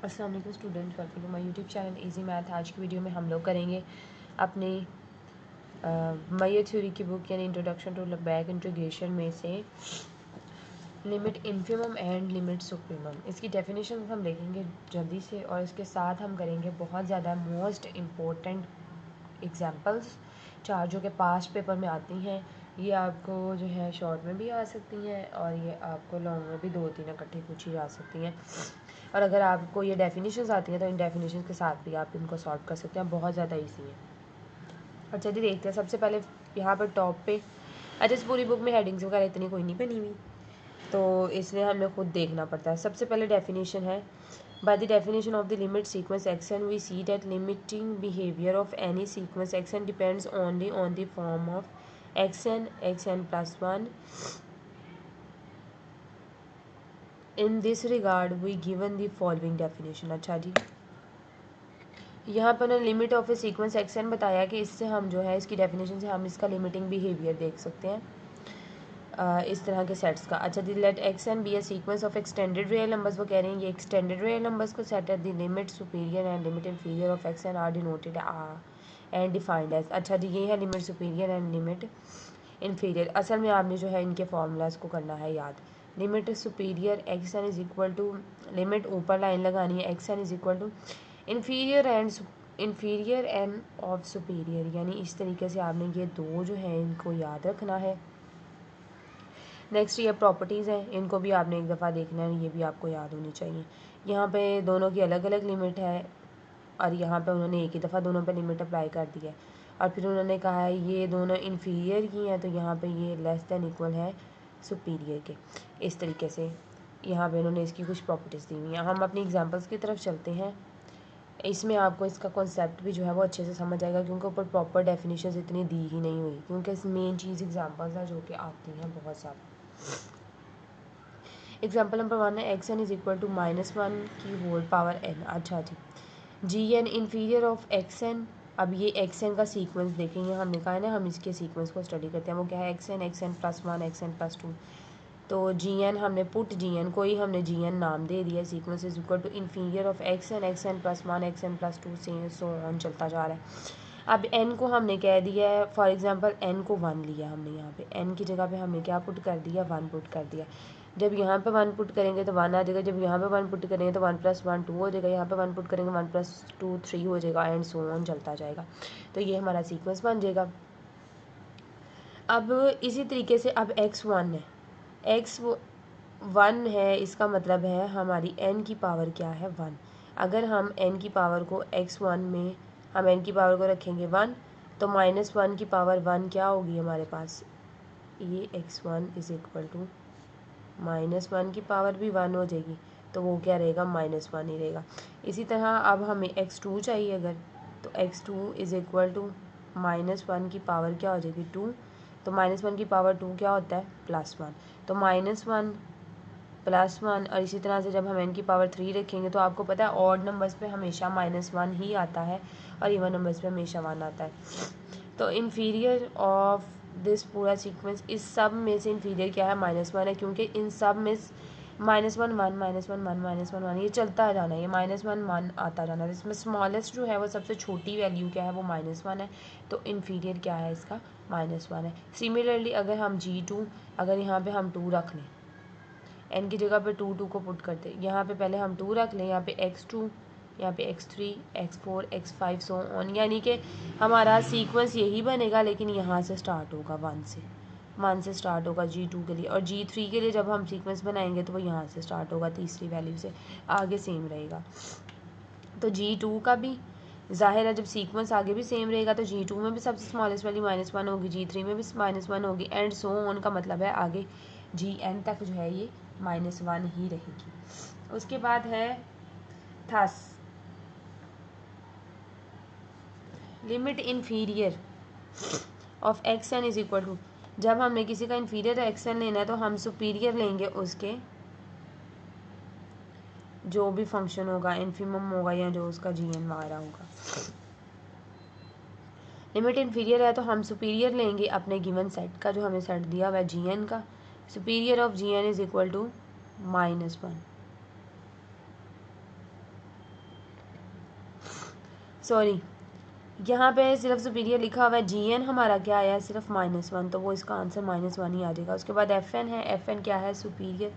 अस्सलाम वालेकुम student, welcome to my YouTube channel easy math. आज की वीडियो में हम लोग करेंगे अपनी मैयर थ्योरी की बुक यानी इंट्रोडक्शन टू बैक इंटीग्रेशन में से limit infimum and limit supremum. इसकी डेफिनेशन हम देखेंगे जल्दी से और इसके साथ हम करेंगे बहुत ज़्यादा मोस्ट इम्पोर्टेंट एग्जांपल्स, चार जो कि पास्ट पेपर में आती हैं। ये आपको जो है शॉर्ट में भी आ सकती हैं और ये आपको लॉन्ग में भी 2-3 इकट्ठी पूछी जा सकती हैं। और अगर आपको ये डेफिनेशंस आती हैं तो इन डेफिनेशंस के साथ भी आप इनको सॉल्व कर सकते हैं, बहुत ज़्यादा ईजी है। और चलिए देखते हैं। सबसे पहले यहाँ पर टॉप पे, अच्छा इस पूरी बुक में हेडिंग्स वगैरह इतनी कोई नहीं बनी हुई, तो इसलिए हमें खुद देखना पड़ता है। सबसे पहले डेफिनेशन है, by the definition of the limit sequence xn we see that limiting behavior of any sequence xn depends only on the form of xn plus 1. In this regard we given the following definition। अच्छा जी, यहाँ पर उन्होंने limit of A sequence action बताया कि इससे हम जो है इसकी डेफिनेशन से हम इसका लिमिटिंग बिहेवियर देख सकते हैं इस तरह के सेट्स का। अच्छा दी let X N be a sequence of extended real numbers, वो कह रहे हैं ये एक्सटेंडेड रियल नंबर्स को सेट है। The limit superior and limit inferior of X N are denoted and defined as. अच्छा जी, ये है limit superior and limit inferior. असल में आपने जो है इनके फार्मूलाज को करना है याद। Limit superior X N is equal to, limit ऊपर लाइन लगानी है, X N is equal to inferior and of superior, यानी इस तरीके से आपने ये दो जो है इनको याद रखना है। नेक्स्ट ये प्रॉपर्टीज़ हैं, इनको भी आपने एक दफ़ा देखना है, ये भी आपको याद होनी चाहिए। यहाँ पे दोनों की अलग अलग लिमिट है और यहाँ पे उन्होंने एक ही दफ़ा दोनों पे लिमिट अप्लाई कर दी है। और फिर उन्होंने कहा है ये दोनों इन्फीरियर की हैं, तो यहाँ पे ये लेस दैन इक्वल है सुपीरियर के। इस तरीके से यहाँ पे उन्होंने इसकी कुछ प्रॉपर्टीज़ दी हुई हैं। हम अपनी एग्जांपल्स की तरफ चलते हैं। इसमें आपको इसका कॉन्सेप्ट भी जो है वो अच्छे से समझ आएगा, क्योंकि ऊपर प्रॉपर डेफिनेशन इतनी दी ही नहीं हुई, क्योंकि इस मेन चीज़ एग्जांपल्स हैं जो कि आती हैं बहुत ज़्यादा। एग्जाम्पल नंबर 1 है X N is equal to -1 की होल पावर एन। अच्छा जी N inferior of X N. अब ये एक्स एन का सीक्वेंस देखेंगे, हमने कहा है ना हम इसके सीक्वेंस को स्टडी करते हैं। वो क्या है, X N plus 1 X N plus 2। तो जी एन हमने पुट जी एन को ही हमने जी एन नाम दे दिया। Sequence is equal to inferior of X N plus 1 X N plus 2 से सो ऑन चलता जा रहा है। अब एन को हमने कह दिया है, फॉर एग्जांपल एन को 1 लिया हमने, यहाँ पे एन की जगह पे हमने क्या पुट कर दिया, 1 पुट कर दिया। जब यहाँ पे 1 पुट करेंगे तो 1 आ जाएगा, जब यहाँ पे 1 पुट करेंगे तो 1 + 1 2 हो जाएगा, यहाँ पे 1 पुट करेंगे 1 + 2 3 हो जाएगा, एंड सो ऑन चलता जाएगा। तो ये हमारा सीक्वेंस बन जाएगा। अब इसी तरीके से अब x1 है, x1 है, इसका मतलब है हमारी n की पावर क्या है, 1। अगर हम n की पावर को x1 में हम n की पावर को रखेंगे 1, तो -1 की पावर 1 क्या होगी हमारे पास, ये x1 इज इक्वल टू -1 की पावर भी 1 हो जाएगी, तो वो क्या रहेगा, -1 ही रहेगा। इसी तरह अब हमें x2 चाहिए अगर, तो x2 इज इक्वल टू -1 की पावर क्या हो जाएगी, 2। तो -1 की पावर 2 क्या होता है, +1। तो -1 +1, और इसी तरह से जब हम n की पावर 3 रखेंगे तो आपको पता है ऑड नंबर्स पे हमेशा -1 ही आता है और इवन नंबर्स पे हमेशा 1 आता है। तो इन्फीरियर ऑफ दिस पूरा सीक्वेंस, इस सब में से इन्फीरियर क्या है, -1 है, क्योंकि इन सब में -1 1 -1 1 -1 1 ये चलता जाना है, ये -1 1 आता जाना है। इसमें स्मॉलेस्ट जो है वो सबसे छोटी वैल्यू क्या है, वो -1 है, तो इन्फीरियर क्या है इसका, -1 है। सिमिलरली अगर हम G2, अगर यहाँ पे हम 2 रख लें, n की जगह पे 2 को पुट करते हैं, यहाँ पे पहले हम 2 रख लें, यहाँ पे x2, यहाँ पे x3 x4 x5 so on, यानी कि हमारा सीक्वेंस यही बनेगा, लेकिन यहाँ से स्टार्ट होगा 1 से स्टार्ट होगा G2 के लिए, और G3 के लिए जब हम सीक्वेंस बनाएंगे तो वो यहाँ से स्टार्ट होगा, तीसरी वैल्यू से आगे सेम रहेगा। तो G2 का भी ज़ाहिर है जब सीक्वेंस आगे भी सेम रहेगा तो G2 में भी सबसे स्मॉलेस्ट वैल्यू -1 होगी, G3 में भी -1 होगी, एंड सो ऑन का मतलब है आगे Gn तक जो है ये -1 ही रहेगी। उसके बाद है thus limit inferior of X N is equal to, जब हमने किसी का इन्फीरियर एक्स एन लेना है तो हम सुपीरियर लेंगे उसके जो भी फंक्शन होगा, इन्फिमम होगा या जो उसका Gn वगैरह होगा। लिमिट इन्फीरियर है तो हम सुपीरियर लेंगे अपने गिवन सेट का, जो हमें सेट दिया हुआ है Gn का। Superior of Gn is equal to -1। Sorry, यहाँ पे सिर्फ सुपीरियर लिखा हुआ है, जी एन हमारा क्या आया है सिर्फ -1, तो वो इसका आंसर -1 ही आ जाएगा। उसके बाद एफ एन है, एफ एन क्या है सुपीरियर,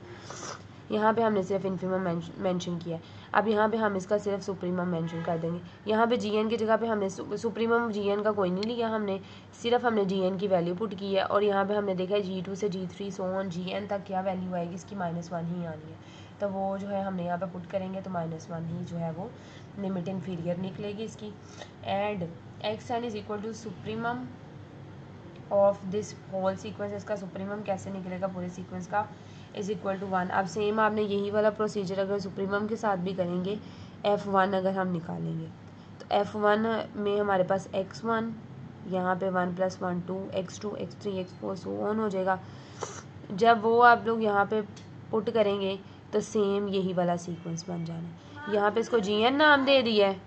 यहाँ पे हमने सिर्फ इन्फीमम मेंशन किया है। अब यहाँ पे हम इसका सिर्फ सुप्रीमम मेंशन कर देंगे। यहाँ पे जी एन की जगह पे हमने सुप्रीमम जी एन का कोई नहीं लिया, हमने सिर्फ हमने जी एन की वैल्यू पुट की है, और यहाँ पे हमने देखा है G2 से G3 so on G N तक क्या वैल्यू आएगी इसकी -1 ही आनी है, तो वो जो है हमने यहाँ पे पुट करेंगे तो -1 ही जो है वो लिमिट इन्फीरियर निकलेगी इसकी। And X N is equal to supremum of this whole sequence, इसका सुप्रीमम कैसे निकलेगा पूरे सीक्वेंस का, इज इक्वल टू 1। अब सेम आपने यही वाला प्रोसीजर अगर सुप्रीमम के साथ भी करेंगे, F1 अगर हम निकालेंगे तो F1 में हमारे पास x1 यहाँ पे 1 + 1 2 x2 x3 x4 so on हो जाएगा। जब वो आप लोग यहाँ पे पुट करेंगे तो सेम यही वाला सीक्वेंस बन जाना है। यहाँ पे इसको GN नाम दे दिया है,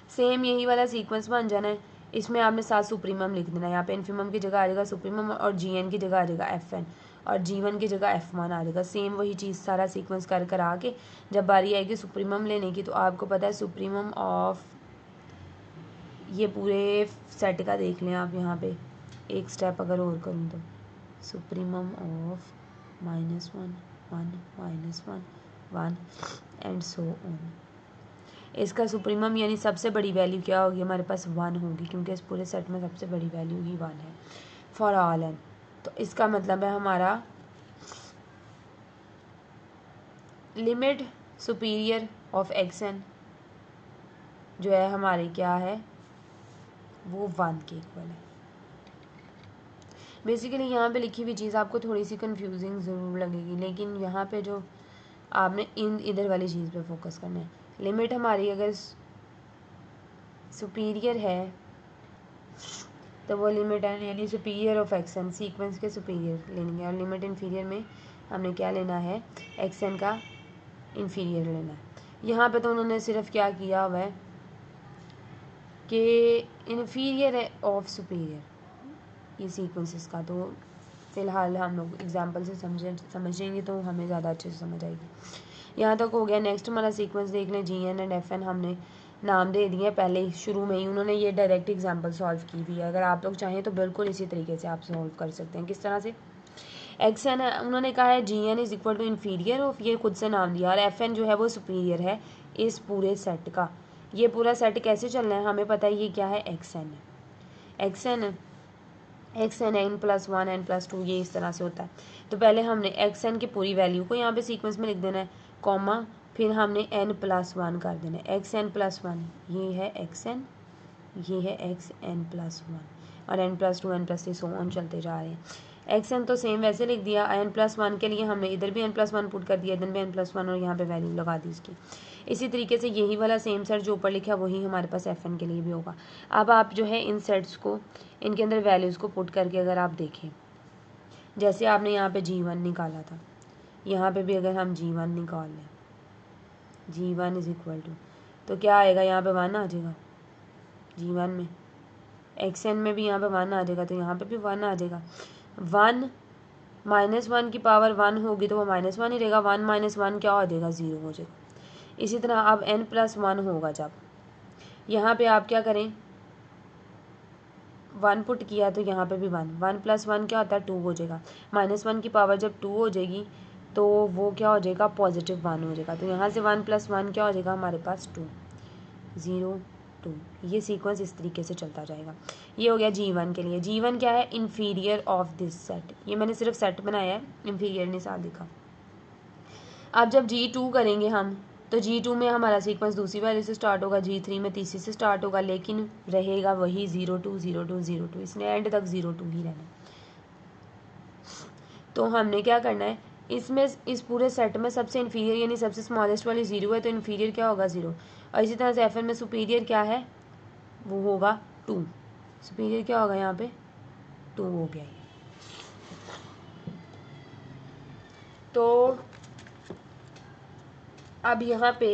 सेम यही वाला सीक्वेंस बन जाना है। इसमें आपने साथ सुप्रीमम लिख देना है, यहाँ पे इन्फीमम की जगह आ जाएगा सुप्रीमम, और GN की जगह आ जाएगा FN, और G1 की जगह F1 आ जाएगा। सेम वही चीज़ सारा सीक्वेंस कर आके जब बारी आएगी सुप्रीमम लेने की, तो आपको पता है सुप्रीमम ऑफ ये पूरे सेट का देख लें आप, यहाँ पे एक स्टेप अगर और करूँ तो supremum of -1 1 -1 1 and so on. इसका सुप्रीमम यानी सबसे बड़ी वैल्यू क्या होगी हमारे पास 1 होगी, क्योंकि इस पूरे सेट में सबसे बड़ी वैल्यू ही 1 है फॉर ऑल एन। तो इसका मतलब है हमारा limit superior of X N जो है हमारी क्या है वो 1 के इक्वल है। बेसिकली यहाँ पे लिखी हुई चीज़ आपको थोड़ी सी कंफ्यूजिंग ज़रूर लगेगी, लेकिन यहाँ पे जो आपने इधर वाली चीज़ पे फोकस करना है। लिमिट हमारी अगर सुपीरियर है तो वो लिमिट है यानी superior of X N, sequence के सुपीरियर लेंगे, और लिमिट इन्फीरियर में हमने क्या लेना है एक्स एन का इन्फीरियर लेना है। यहाँ पे तो उन्होंने सिर्फ क्या किया हुआ है कि इन्फीरियर है ऑफ सुपीरियर ये सीक्वेंसेस का, तो फ़िलहाल हम लोग एग्जांपल से समझेंगे तो हमें ज़्यादा अच्छे से समझ आएगी। यहाँ तक हो गया। नेक्स्ट हमारा सीक्वेंस देख लें, GN एंड FN हमने नाम दे दिए पहले शुरू में ही, उन्होंने ये डायरेक्ट एग्जांपल सॉल्व की हुई है। अगर आप लोग चाहें तो बिल्कुल इसी तरीके से आप सॉल्व कर सकते हैं। किस तरह से, XN उन्होंने कहा है GN is equal to inferior of, ये खुद से नाम दिया, और FN जो है वो सुपीरियर है इस पूरे सेट का। ये पूरा सेट कैसे चलना है हमें पता है, ये क्या है XN है, XN n+1 n+2 ये इस तरह से होता है। तो पहले हमने XN की पूरी वैल्यू को यहाँ पे सीक्वेंस में लिख देना है, कॉमा, फिर हमने n+1 कर देना है, xn+1 ये है XN, ये है xn+1, और n+2 n+3 सो ऑन चलते जा रहे हैं। XN तो सेम वैसे लिख दिया, n+1 के लिए हमने इधर भी n+1 पुट कर दिया, इधर भी n+1, और यहाँ पे वैल्यू लगा दी इसकी। इसी तरीके से यही वाला सेम सेट जो ऊपर लिखा है वही हमारे पास FN के लिए भी होगा। अब आप जो है इन सेट्स को, इनके अंदर वैल्यूज़ को पुट करके अगर आप देखें, जैसे आपने यहाँ पे G1 निकाला था, यहाँ पे भी अगर हम G1 निकाल लें, G1 इज इक्वल टू, तो क्या आएगा यहाँ पे 1 आ जाएगा G1 में, XN में भी यहाँ पे 1 आ जाएगा, तो यहाँ पे भी 1 आ जाएगा। 1 -1 की पावर 1 होगी तो वो -1 ही रहेगा, 1 - 1 क्या हो जाएगा 0 हो जाएगा। इसी तरह अब n+1 होगा, जब यहाँ पे आप क्या करें 1 पुट किया तो यहाँ पे भी 1 + 1 क्या होता है 2 हो जाएगा, -1 की पावर जब 2 हो जाएगी तो वो क्या हो जाएगा +1 हो जाएगा। तो यहाँ से 1 + 1 क्या हो जाएगा हमारे पास 2 0 2, ये सीक्वेंस इस तरीके से चलता जाएगा। ये हो गया G1 के लिए। G1 क्या है, इन्फीरियर ऑफ दिस सेट, ये मैंने सिर्फ सेट बनाया है, इन्फीरियर ने साथ लिखा। अब जब G2 करेंगे हम तो G2 में हमारा सीक्वेंस दूसरी वैल्यू से स्टार्ट होगा, G3 में तीसरी से स्टार्ट होगा, लेकिन रहेगा वही 0 2 0 2 0 2, इसने एंड तक 0 2 ही रहना। तो हमने क्या करना है, इसमें इस पूरे सेट में सबसे इन्फीरियर यानी सबसे स्मॉलेस्ट वाली 0 है, तो इन्फीरियर क्या होगा 0, और इसी तरह से FN में सुपीरियर क्या है वो होगा 2, सुपीरियर क्या होगा यहाँ पे 2 हो गया ये। तो अब यहाँ पे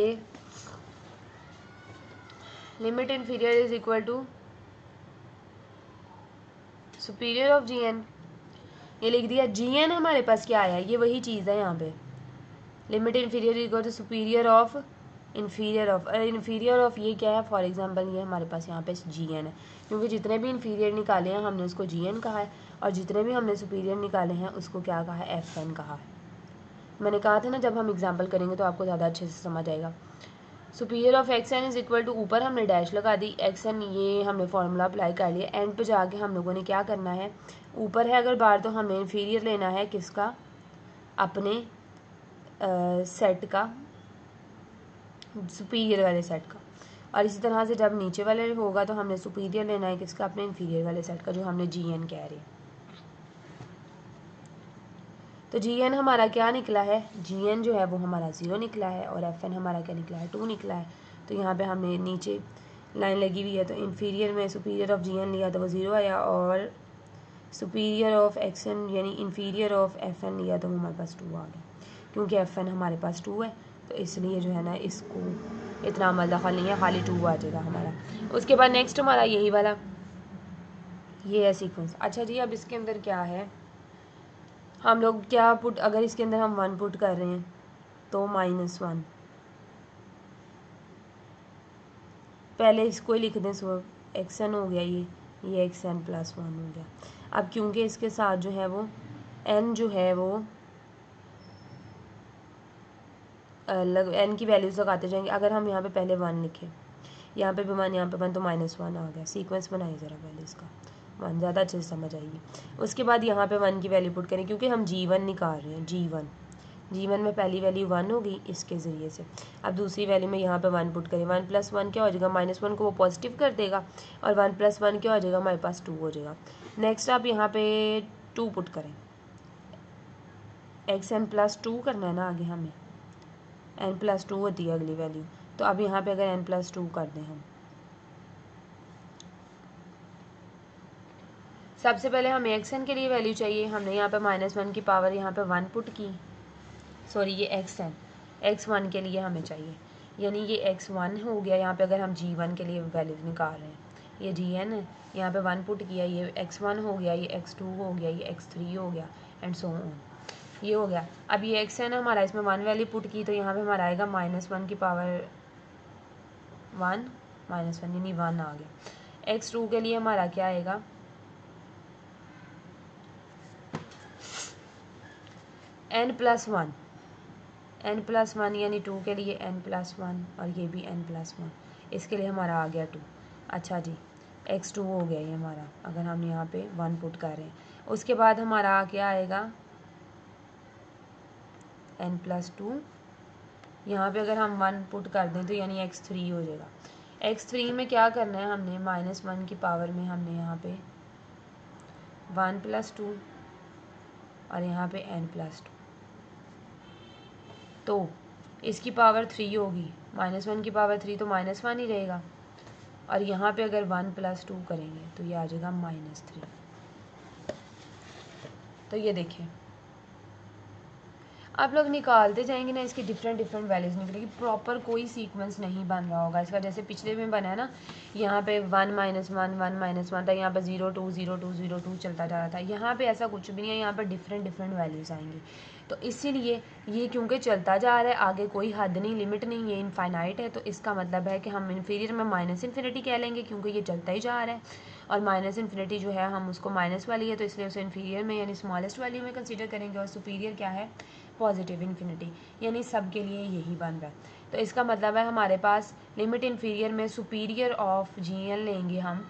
limit inferior is equal to superior of GN, ये लिख दिया। GN हमारे पास क्या आया, ये वही चीज़ है यहाँ पे, limit inferior is equal to superior of inferior of ये क्या है, फॉर एग्जांपल ये हमारे पास यहाँ पे GN है, क्योंकि जितने भी इन्फीरियर निकाले हैं हमने उसको GN कहा है, और जितने भी हमने सुपीरियर निकाले हैं उसको क्या कहा है, FN कहा है। मैंने कहा था ना जब हम एग्जाम्पल करेंगे तो आपको ज़्यादा अच्छे से समझ आएगा। Superior of XN is equal to, ऊपर हमने डैश लगा दी, XN ये हमने फार्मूला अप्लाई कर लिया, एंड पे जाके हम लोगों ने क्या करना है, ऊपर है अगर बार तो हमें इन्फीरियर लेना है किसका, अपने सेट का, सुपीरियर वाले सेट का, और इसी तरह से जब नीचे वाले होगा तो हमने सुपीरियर लेना है किसका, अपने इन्फीरियर वाले सेट का, जो हमने GN कह रहे हैं। तो GN हमारा क्या निकला है, GN जो है वो हमारा 0 निकला है, और FN हमारा क्या निकला है, 2 निकला है। तो यहाँ पे हमने नीचे लाइन लगी हुई है, तो इन्फीरियर में सुपीरियर ऑफ GN लिया तो वो 0 आया, और सुपीरियर ऑफ XN यानी इन्फीरियर ऑफ FN लिया तो हमारे पास 2 आ गया, क्योंकि FN हमारे पास 2 है तो इसलिए जो है ना इसको इतना अमल दखल नहीं है, खाली 2 आ जाएगा हमारा। उसके बाद नेक्स्ट हमारा यही वाला ये है सीक्वेंस। अच्छा जी, अब इसके अंदर क्या है, हम लोग क्या पुट, अगर इसके अंदर हम 1 पुट कर रहे हैं तो -1, पहले इसको ही लिख दें, सो XN हो गया, ये XN + 1 हो गया। अब क्योंकि इसके साथ जो है वो N जो है वो N की वैल्यूज़ लगाते जाएंगे। अगर हम यहाँ पे पहले 1 लिखें, यहाँ पे भी 1, यहाँ पे 1, तो -1 आ गया। सीक्वेंस बनाइए ज़रा पहले इसका, 1 ज़्यादा अच्छे से समझ आएगी। उसके बाद यहाँ पे 1 की वैल्यू पुट करें, क्योंकि हम G1 निकाल रहे हैं, G1 में पहली वैल्यू 1 होगी इसके ज़रिए से। अब दूसरी वैल्यू में यहाँ पे 1 पुट करें, 1 + 1 क्या हो जाएगा, -1 को वो पॉजिटिव कर देगा, और 1 + 1 क्या हो जाएगा, हमारे पास 2 हो जाएगा। नेक्स्ट आप यहाँ पे 2 पुट करें, XN + 2 करना है ना आगे हमें, N + 2 होती है अगली वैल्यू। तो अब यहाँ पे अगर N + 2 कर दें हम, सबसे पहले हमें XN के लिए वैल्यू चाहिए, हमने यहाँ पे -1 की पावर यहाँ पे 1 पुट की, सॉरी ये XN, X1 के लिए हमें चाहिए, यानी ये X1 हो गया। यहाँ पे अगर हम G1 के लिए वैल्यू निकाल रहे हैं, ये GN है, यहाँ पे 1 पुट किया, ये X1 हो गया, ये X2 हो गया, ये X3 हो गया, एंड सो ऑन, ये हो गया। अब ये XN हमारा, इसमें 1 वैल्यू पुट की तो यहाँ पे हमारा आएगा -1 की पावर 1 -1 यानी 1 आ गया। X2 के लिए हमारा क्या आएगा, N + 1 यानी 2 के लिए N + 1, और ये भी N + 1, इसके लिए हमारा आ गया 2। अच्छा जी, X2 हो गया ये हमारा, अगर हम यहाँ पे 1 पुट कर रहे हैं। उसके बाद हमारा क्या आएगा, N + 2, यहाँ पे अगर हम 1 पुट कर दें तो यानी X3 हो जाएगा। X3 में क्या करना है, हमने -1 की पावर में हमने यहाँ पे 1 + 2 और यहाँ पे N + 2, तो इसकी पावर 3 होगी, -1 की पावर 3 तो -1 ही रहेगा, और यहाँ पे अगर 1 + 2 करेंगे तो ये आ जाएगा -3। तो ये देखिए आप लोग निकालते जाएंगे ना, इसकी डिफरेंट वैल्यूज़ निकलेगी, प्रॉपर कोई सीक्वेंस नहीं बन रहा होगा इसका, जैसे पिछले में बना है ना, यहाँ पे 1 - 1 1 - 1 था, यहाँ पे 0 2 0 2 0 2 चलता जा रहा था। यहाँ पे ऐसा कुछ भी नहीं है, यहाँ पे डिफरेंट वैल्यूज़ आएंगी। तो इसीलिए ये क्योंकि चलता जा रहा है, आगे कोई हद नहीं, लिमिट नहीं है, इनफाइनाइट है, तो इसका मतलब है कि हम इन्फीरियर में -∞ कह लेंगे, क्योंकि ये चलता ही जा रहा है, और -∞ जो है हम उसको माइनस वाली है तो इसलिए उसे इन्फीरियर में यानी स्मॉलेस्ट वैल्यू में कंसीडर करेंगे, और सुपीरियर क्या है, पॉजिटिव इन्फिनिटी, यानी सब के लिए यही बन रहा है। तो इसका मतलब है हमारे पास लिमिट इन्फीरियर में सुपीरियर ऑफ GN लेंगे हम,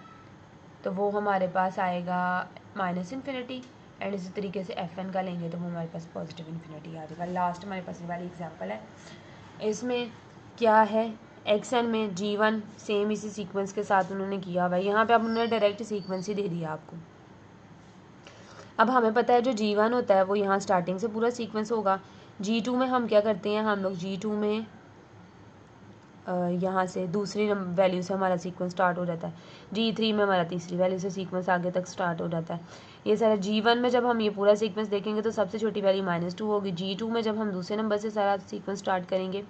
तो वो हमारे पास आएगा -∞, एंड इसी तरीके से FN का लेंगे तो वो हमारे पास पॉजिटिव इन्फिनिटी आ जाएगा। लास्ट हमारे पास ये वाली एग्जांपल है, इसमें क्या है, XN में G1 सेम इसी सीक्वेंस के साथ उन्होंने किया हुआ है, यहाँ पे अब उन्होंने डायरेक्ट सीक्वेंस ही दे दिया आपको। अब हमें पता है जो G1 होता है वो यहाँ स्टार्टिंग से पूरा सीक्वेंस होगा। G2 में हम क्या करते हैं, हम लोग G2 में यहाँ से दूसरी वैल्यू से हमारा सीक्वेंस स्टार्ट हो जाता है, G3 में हमारा तीसरी वैल्यू से सीक्वेंस आगे तक स्टार्ट हो जाता है। ये सारा G1 में जब हम ये पूरा सीक्वेंस देखेंगे तो सबसे छोटी वैल्यू -2 होगी। G2 में जब हम दूसरे नंबर से सारा सीक्वेंस स्टार्ट करेंगे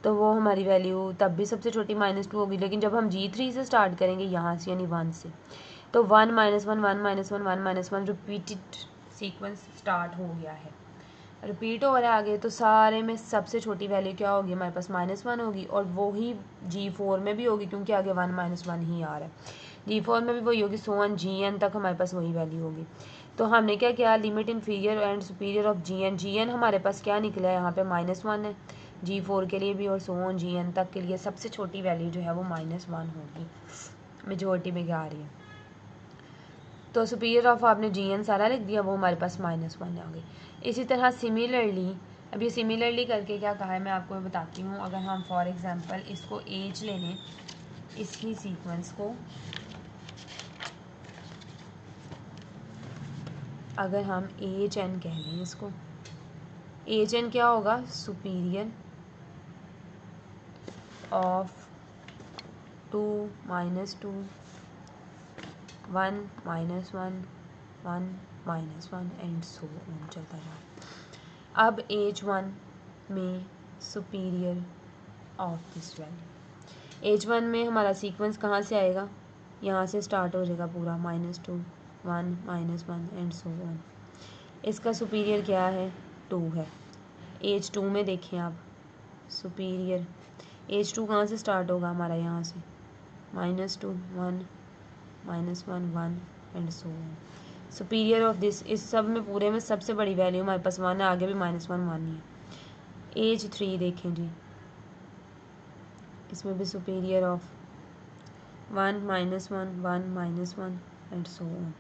तो वो हमारी वैल्यू तब भी सबसे छोटी -2 होगी, लेकिन जब हम G3 से स्टार्ट करेंगे यहाँ से यानी 1 से, तो 1 - 1 1 - 1 1 1 - 1 रिपीटेड सीक्वेंस स्टार्ट हो गया है। रिपीट हो रहा है आगे, तो सारे में सबसे छोटी वैल्यू क्या होगी हमारे पास -1 होगी, और वही G4 में भी होगी क्योंकि आगे 1 -1 ही आ रहा है। G4 में भी वही होगी, सो ऑन Gn तक हमारे पास वही वैल्यू होगी। तो हमने क्या किया, limit inferior and superior of Gn हमारे पास क्या निकला है यहाँ पे -1 है G4 के लिए भी, और सो ऑन Gn तक के लिए सबसे छोटी वैल्यू जो है वो -1 होगी, मेजॉरिटी में क्या आ रही है। तो सुपीरियर ऑफ आपने Gn सारा लिख दिया, वो हमारे पास -1 आ गई। इसी तरह सिमिलरली, अब ये सिमिलरली करके क्या कहा है मैं आपको बताती हूँ। अगर हम फॉर एग्जांपल इसको एज ले लें, इसकी सीक्वेंस को अगर हम AHN कह लें, इसको AHN क्या होगा, superior of 2 -2 1 -1 1 -1 and so on चलता रहा। अब H1 में superior of this value, H1 में हमारा सीक्वेंस कहाँ से आएगा, यहाँ से स्टार्ट हो जाएगा पूरा -2 1 -1 एंड सो ऑन। इसका सुपीरियर क्या है, 2 है। H2 में देखें आप, सुपीरियर H2 कहाँ से स्टार्ट होगा हमारा, यहाँ से -2 1 -1 1 and so on. Superior of this, इस सब में पूरे में सबसे बड़ी वैल्यू हमारे पास 1 है, आगे भी -1 1 ही है। H3 देखें जी, इसमें भी superior of 1 -1 1 -1 and so on.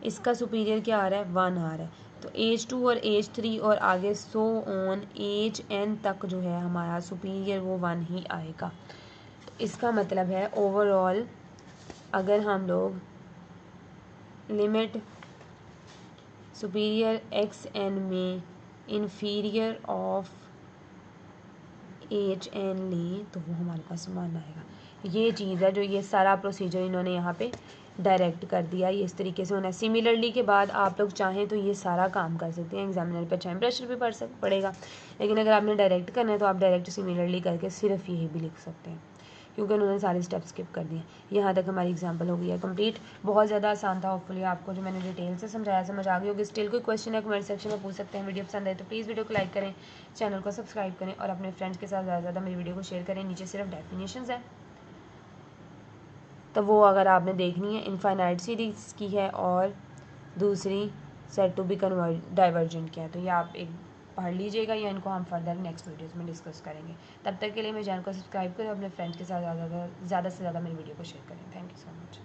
इसका सुपीरियर क्या आ रहा है, 1 आ रहा है। तो H2 और H3 और आगे सो ऑन HN तक जो है हमारा सुपीरियर वो 1 ही आएगा। तो इसका मतलब है ओवरऑल अगर हम लोग लिमिट सुपीरियर XN में इन्फीरियर ऑफ HN लें तो वो हमारे पास 1 आएगा। ये चीज़ है जो, ये सारा प्रोसीजर इन्होंने यहाँ पे डायरेक्ट कर दिया, ये इस तरीके से होना है। सिमिलरली के बाद आप लोग चाहें तो ये सारा काम कर सकते हैं, एग्जामिनर पे चाहे प्रेशर भी पड़ेगा, लेकिन अगर आपने डायरेक्ट करना है तो आप डायरेक्ट सिमिलरली करके सिर्फ यही भी लिख सकते हैं, क्योंकि उन्होंने सारे स्टेप स्किप कर दिए। यहाँ तक हमारी एग्जाम्पल हो गई है कंप्लीट। बहुत ज़्यादा आसान था, होपफुली आपको जो मैंने डिटेल से समझाया समझ आ गई होगी। स्टिल कोई क्वेश्चन है कमेंट सेक्शन में पूछ सकते हैं। वीडियो पसंद आए तो प्लीज़ वीडियो को लाइक करें, चैनल को सब्सक्राइब करें और अपने फ्रेंड्स के साथ ज़्यादा से ज़्यादा मेरी वीडियो को शेयर करें। नीचे सिर्फ डेफिनेशंस है, तो वो अगर आपने देखनी है, इनफाइनाइट सीरीज़ की है और दूसरी सेट टू बी डाइवर्जेंट की है, तो ये आप एक पढ़ लीजिएगा, या इनको हम फर्दर नेक्स्ट वीडियोस में डिस्कस करेंगे। तब तक के लिए मेरे चैनल को सब्सक्राइब करें, अपने फ्रेंड्स के साथ ज़्यादा से ज़्यादा मेरी वीडियो को शेयर करें। Thank you so much.